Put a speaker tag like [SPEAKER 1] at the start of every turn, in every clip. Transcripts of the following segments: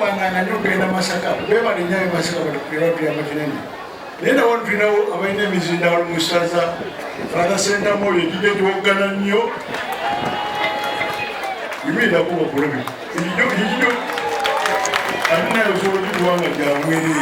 [SPEAKER 1] wangana nyogenda Masaka beba ni nyayo Masaka batukiroti ya makinene nenda wanu finao abaine mizinda wali musaza Father Senta Moyo jije tuwogana nyo imida kuwa kulemi ijijo amina yosoro jituwanga jamwiri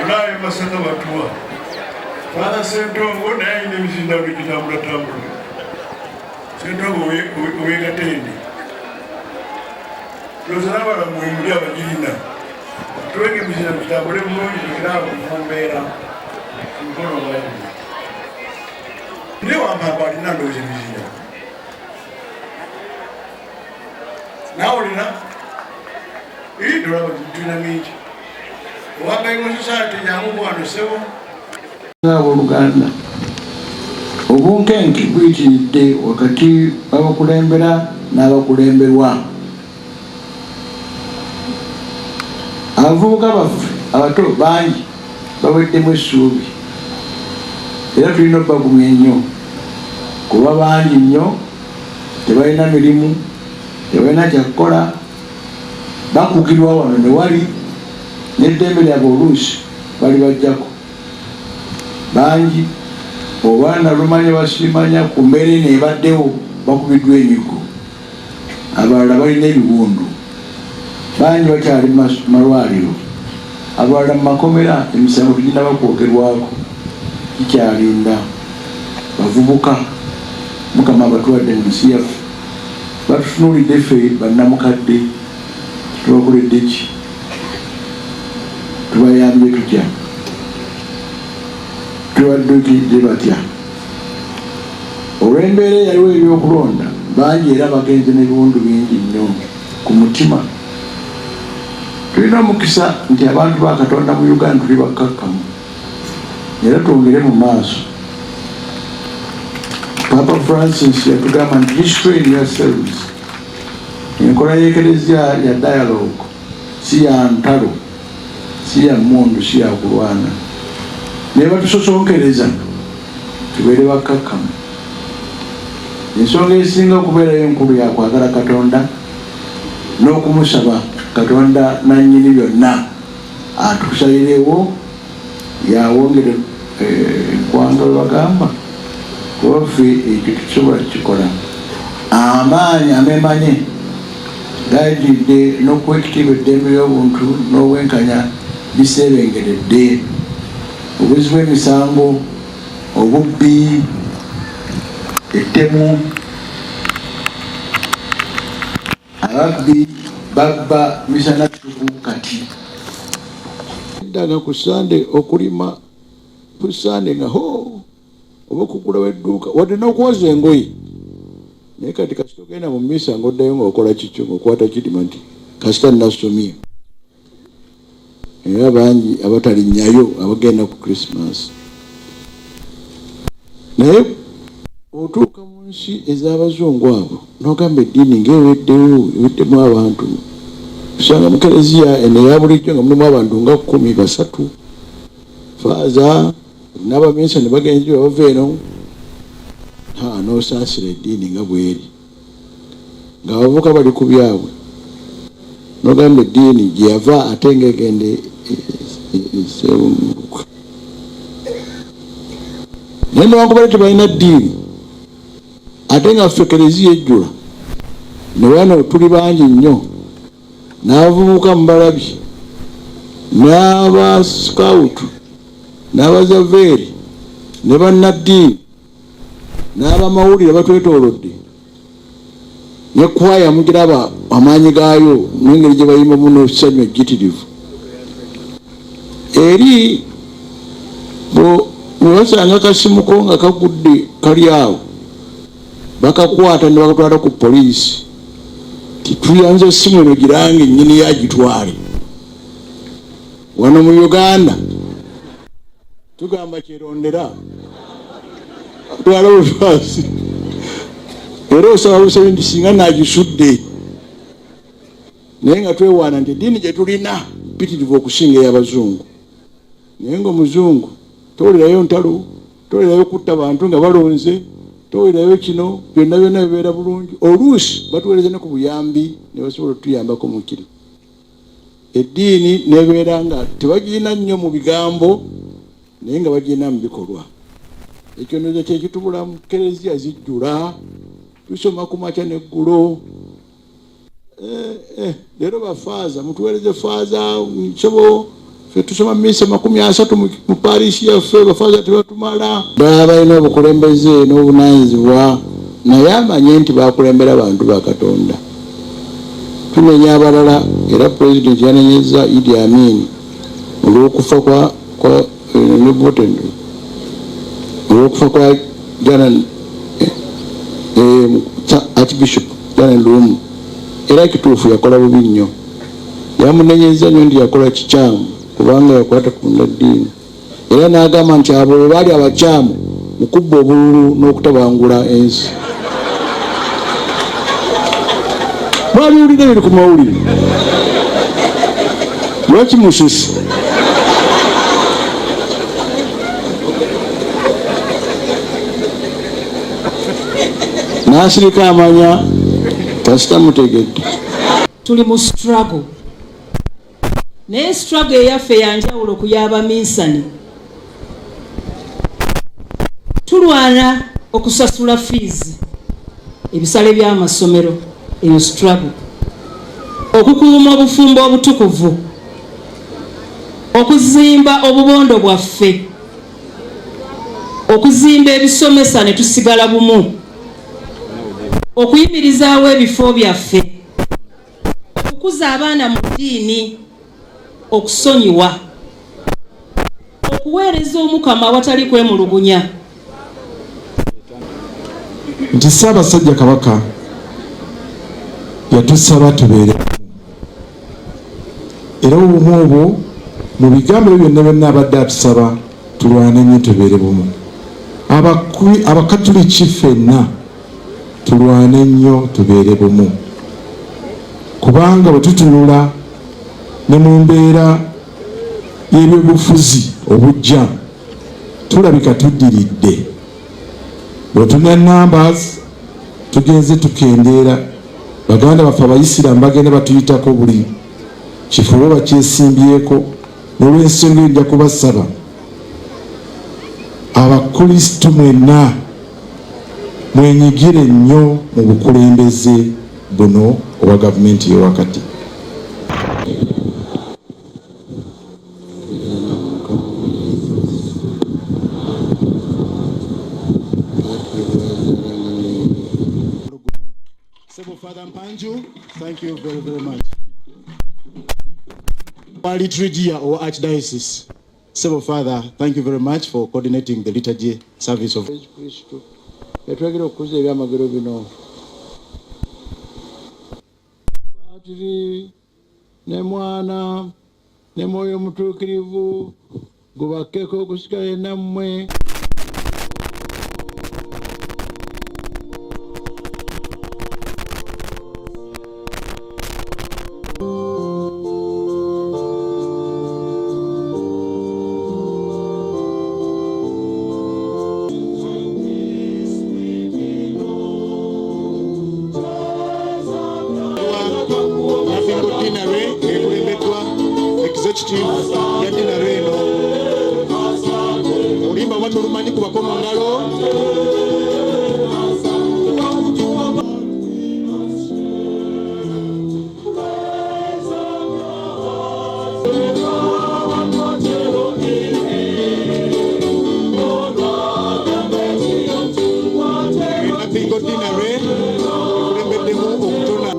[SPEAKER 1] unaye Masaka watuwa Father Senta Moyo na ine mizinda wali kitambula tambula Senta Moyo uwega tendi Lozana wala muimulia wajilina tuwege mzina mtabule mmoja nikirabu mfombera mkono wa yangu leo amabali nando uzi mzina naolina hii dola tuna mingi wanga ino society nyamu wano sewo
[SPEAKER 2] ngabo Luganda obunkenke buyitiridde wakati abakulembera n'abakulemberwa abavubuka baffe abato bangi baweddemu essuubi era tulina obbagumya ennyo kuba bangi nnyo tebalina mirimu tebalina kyakukola bakugirwa wano ne wali n'eddembe lyabwe oluusi bali bajjako bangi obwana lumanya basimanya ku mmere neebaddewo bakubiddwa enyigo abalala balina ebiwundu bangi bakyali malwaliro abalala mu makomera emisango tugenda bakwogerwako kikyalinda bavubuka Mukama abatwadde mu nsi yaffe batutunuulidde ffe bannamukadde tubakoledde ki tubayambye tutya tubaddukidde batya olw'embeera yaliwo ebyokulonda bangi era bagenze n'ebiwundu bingi nnyo ku mutima tulina omukisa nti abantu ba Katonda mu Uganda tuli bakkakkamu era twongere mu maaso Papa Francis yatugamba nti restrain yourselves enkola y'ekereziya ya dialogue si ya ntalo si ya mmundu si ya kulwana naye batusosonkereza tubeere bakkakkamu ensonga esinga okubeerayo enkulu yakwagala Katonda n'okumusaba Katonda nannyini byonna atusayirewo yawongere eggwanga we bagamba kuba ffe ekyo tusobola kukikola amaanyi amemanye gajjidde n'okuwa ekitiibwa eddembe ly'obuntu n'obwenkanya biseebengeredde obuzi bw'emisango obubbi ettemu ababbi babba misana tuku kati daga ku Sande okulima ku Sande nga ho oba kugula wedduuka wadde n'okuwoza engoye naye kati kasita ogenda mu mmisa ng'oddayo ng'okola kikyo ng'okwata kirima nti kasita nasomye era bangi abatalinnyayo abagenda ku Christmas naye otuuka mu nsi ez'abazungu abo n'ogamba eddiini ng'eweddemu abantu usanga mu kereziya eno eya bulijjo nga mulimu abantu nga 13 faaza n'abaminsani ne bagenzi bava eno n'osaasira eddiini nga bweri ng'abavuka bali ku byabwe n'ogamba eddiini gye yava ate ng'egende esewunguka naye newankubadde tebalina ddiini ate nga ffe kereziya ejjula ne wano tuli bangi nnyo n'abavubuka mu balabi n'aba scout n'abazaveeri ne bannaddiini n'abamawulire batwetoolodde ne kwaya mugiraba amaanyi gaayo n'engeri gye bayimamu n'essanyu ejjitirivu eri bwe basanga kasimuko nga kagudde kali awo bakakwata ne bakatwala ku poliisi tituyanze essimu eno girange ennyini yagitwale wano mu Uganda tugamba kyerondera twala bufaasi era osaba busabe nti singa nagisudde naye nga twewaana nti eddiini gye tulina mpitirivu okusinga ey'abazungu naye ng'omuzungu towulirayo ntalo towulirayo kutta bantu nga balonze towulirayo kino byonna byonna bibeera bulungi. Oluusi batuweereza ne ku buyambi ne basobola otuyambako mu kiri. Eddiini nebeera nga tebagirina nnyo mu bigambo naye nga bagirina mu bikolwa. Ekyo ndoza kyekitubulamu. Kereziya zijjula, tusoma ku makya n'eggulo. Leero bafaaza mutuweereze faaza nsobo ffe tusoma misa 30 mu parishi yaffe, bafaaza tebatumala. Baba balina obukulembeze n'obunaanyizibwa naye amanye nti bakulembera abantu ba Katonda. Tumenya abalala era pulezidenti yanenyeza Idi Amin olw'okufa kwa Neboten, olw'okufa kwa Archbishop Janan Lumu. Era kituufu yakola bubi nnyo. Yamunenyeza nnyo nti yakola kikyamu kubanga yakwata ku ndaddiini. Era n'agamba nti abo bwe baali abakyamu mukubba obululu n'okutabangula ensi. Mwabiwulire biri ku mawulire. Lwaki musisi? N'asirika amanya kasita mutegedde.
[SPEAKER 3] Tuli mu struggle. Naye struggle eyaffe yanjawulo ku y'abaminsani. Tulwana okusasula fees, ebisale by'amasomero, eyo struggle. Okukuuma obufumbo obutukuvu, okuzimba obubondo bwaffe, okuzimba ebisomesa ne tusigala bumu, okuyimirizaawo ebifo byaffe, okukuza abaana mu ddiini, okusonyiwa, okuweereza Omukama awatali kwemulugunya.
[SPEAKER 4] Nti Ssaabasajja Kabaka yatusaba tubeere era obumu obwo mu bigambo ebyo byonna byonna abadde atusaba tulwane nnyo tubeere bumu. Abakatuliki ffenna tulwane nnyo tubeere bumu kubanga bwe tutunula ne mu mbeera y'ebyobufuzi obujja tulabika tuddiridde. Bwe tuna numbers tugenze tukendeera baganda baffe Abayisiraamu bagenda batuyitako buli kifo bwe bakyesimbyeko. N'olw'ensonga eyo nja kubasaba Abakristu mwenna mwenyigire nnyo mu bukulembeze buno obwa gavumenti y'ewakati.
[SPEAKER 5] Father Mpanju, thank you very, very much. Our liturgy or Archdiocese, Sebo Father, thank you very much for coordinating the liturgy service of
[SPEAKER 2] Kristo. Yatwagira okuza ebyamagero bino. Patiri ne Mwana ne Mwoyo Mutuukirivu gubakeko okusikala nammwe.
[SPEAKER 5] ya dina reno ulimba watu rumani kubako mangalo napingo dina reno kulembede mungu kutona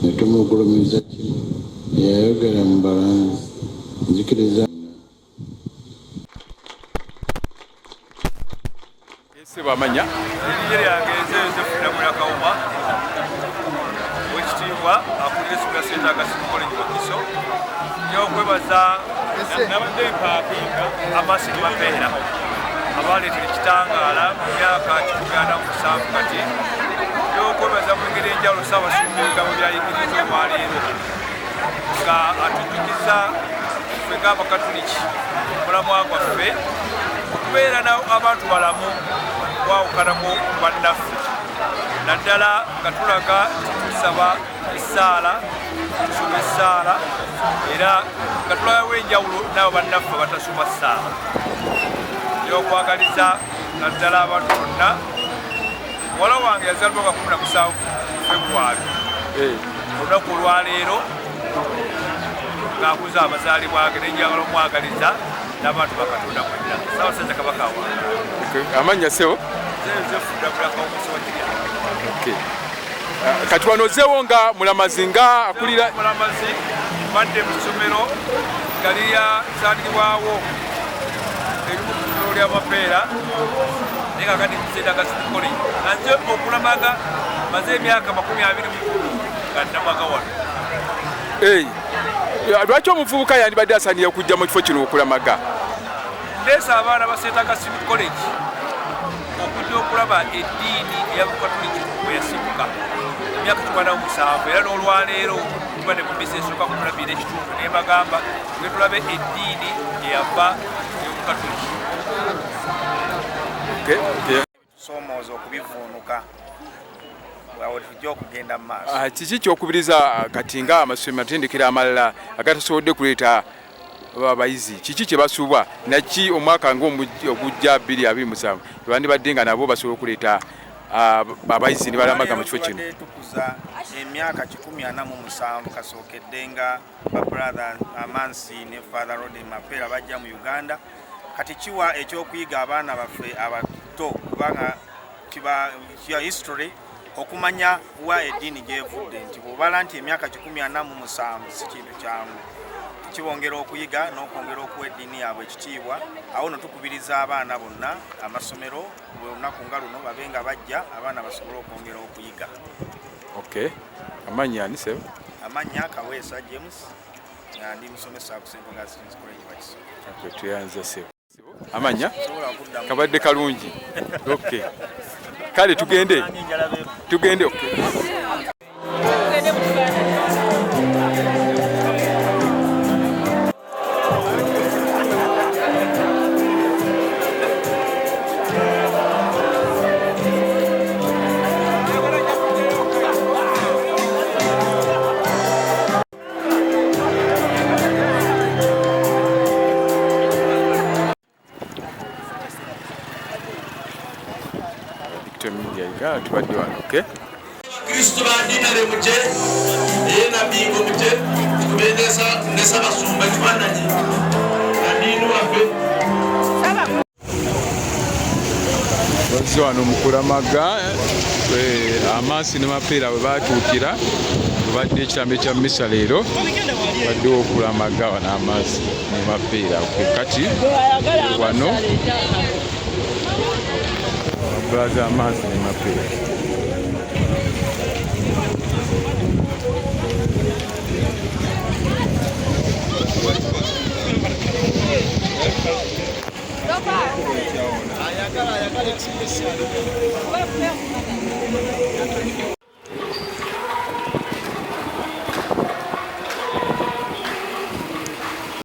[SPEAKER 2] netumugulumiza kino yayogera mu balanzi nzikiriza
[SPEAKER 6] ese bamanya
[SPEAKER 7] erinnya lyange nze Yozefu Namula Kawuma wekitiibwa akulira Ssuula Sente Agasibu College Wakiso nja okwebaza nabadde mpaakinga amaasi ne bapeera abaleetera ekitangaala mu myaka 17 kati by'okwebaza mu ngeri enjawulo Ssaabasumba w'ebigabo byayigiriza olwaleero nga atujjukiza ffe ng'Abakatuliki omulamwa gwaffe okubeera abantu balamu kwawukanako bannaffe naddala nga tulaga tusaba essaala tusoma essaala era nga tulabawo enjawulo n'abo bannaffe batasoma ssaala eyokwagaliza naddala abantu bonna muwala wange yazaalibwa nga 17 February olunaku olwaleero ng'akuza amazaalibwa ge nenjagala omwagaliza n'abantu bakatonda mwenna Ssaabasajja Kabaka wange
[SPEAKER 6] amanya sewo
[SPEAKER 7] zefudabulaka omusoba kirya
[SPEAKER 6] kati wano ozeewo nga mulamazi nga akulira
[SPEAKER 7] mulamazi mbadde mu ssomero nga lyasangibwawo erimu ku ssomero ly'amapeera naye kakati kiseedagasi tukole nga nze okulamaga maze emyaka 21 nga nnamaga wano.
[SPEAKER 6] Lwaki omuvubuka yandibadde asaanira okujja mu kifo kino okulamaga?
[SPEAKER 7] Ndeesa abaana ba St. Augustine College okujja okulaba eddiini ey'Abakatuliki bwe yasibuka emyaka 47 era n'olwaleero tubadde mu mbisa esooka kumulabira ekitundu naye bagamba tube tulabe eddiini eyava ey'Obukatuliki.
[SPEAKER 8] Tusomooza okubivuunuka awo tujja okugenda mu maaso.
[SPEAKER 6] Kiki kyokubiriza kati nga amatendekero amalala agatasobodde kuleeta abayizi kiki kye basuubwa naki omwaka ng'ogujja 2027 bandibadde nga nabo basobola okuleeta abayizi ne balamaga mu kifo kino?
[SPEAKER 8] Tukuza emyaka 47 kasookedde nga babrother Amansi ne Father Rod Mapeera bajja mu Uganda kati kiwa ekyokuyiga abaana baffe abato kubanga kiba history okumanya wa eddiini gyevudde nti bw'obala nti emyaka 47 si kintu kyangu kibongera okuyiga n'okwongera okuwa eddiini yaabwe ekitiibwa awo no tukubiriza abaana bonna amasomero olunaku nga luno babe nga bajja abaana basobole okwongera okuyiga.
[SPEAKER 6] Amanya ani sebo?
[SPEAKER 8] Amanya Kaweesa James ndi musomesa ku St. Augustine College Wakiso.
[SPEAKER 6] Tuyanza sebo. Amanya kabadde kalungi. Kale tugende tubadde wano.
[SPEAKER 9] Kristo bandinare muje yena bingo muje kubendesa nesa basumba kifananye kaninu wafe
[SPEAKER 6] bazze wano mukulamaga Amansi ne Mapeera bwe batuukira badde ekitambo ekya misa leero badde okulamaga wano Amansi ne Mapeera kati wano brother Amansi ne Mapeera.
[SPEAKER 9] ayagala